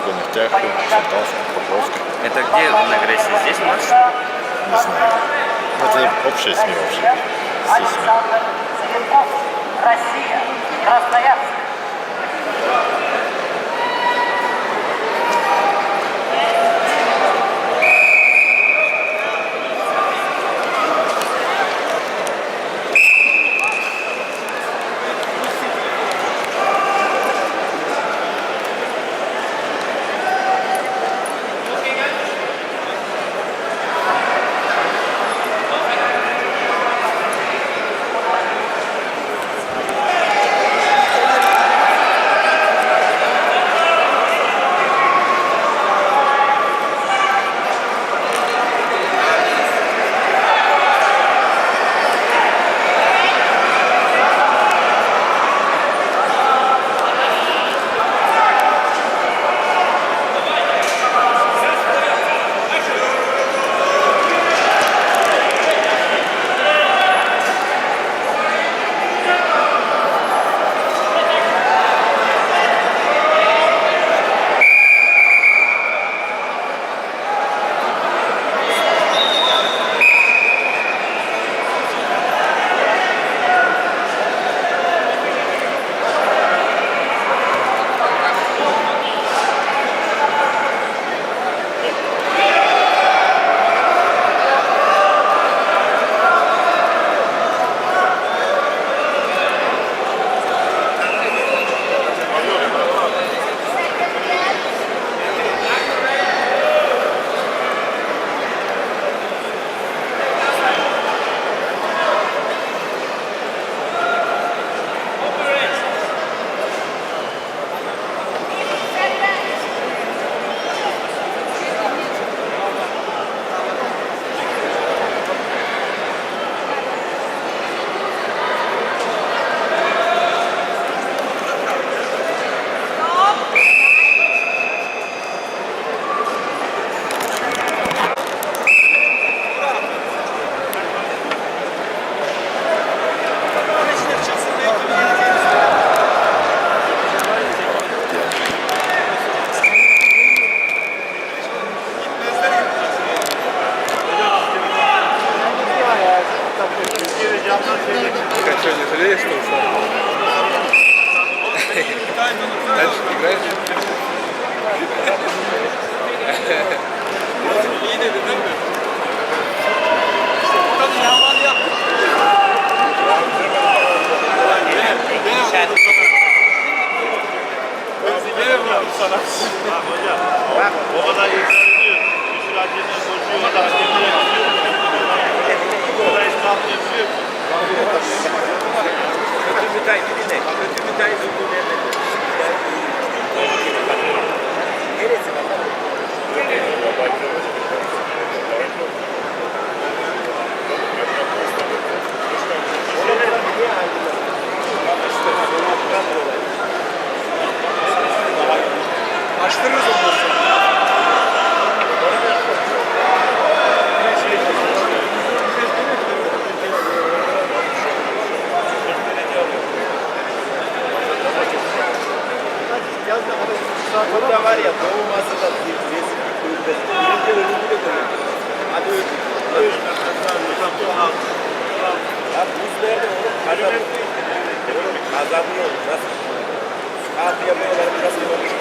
Нефтяху, Салтанск, Покровск. Это где на Грессе? Здесь матч? Не знаю. Это общая СМИ вообще. Все СМИ. Россия, Красноярск. Что, не жалеешь, что ушел? Дальше играешь? İyi dedin değil mi? Buradan yaman yap. Yine vurdum sana. Bak hocam, o kadar insan ediyor. Bir sürü hakemler koşuyor, o kadar hakemler yapıyor. O kadar İslam yapıyor. Kötü müteahhit dinle. Kötü müteahhit olduğu belli. Neresi bakalım? Açtırırız onları sonra. Burada var ya doğuması da resim kulübe. Birinci ölümü de koyuyor. Hadi öldü. Ya buz nerede oğlum? Kazanıyor. Nasıl? Afiyet olsun. Nasıl?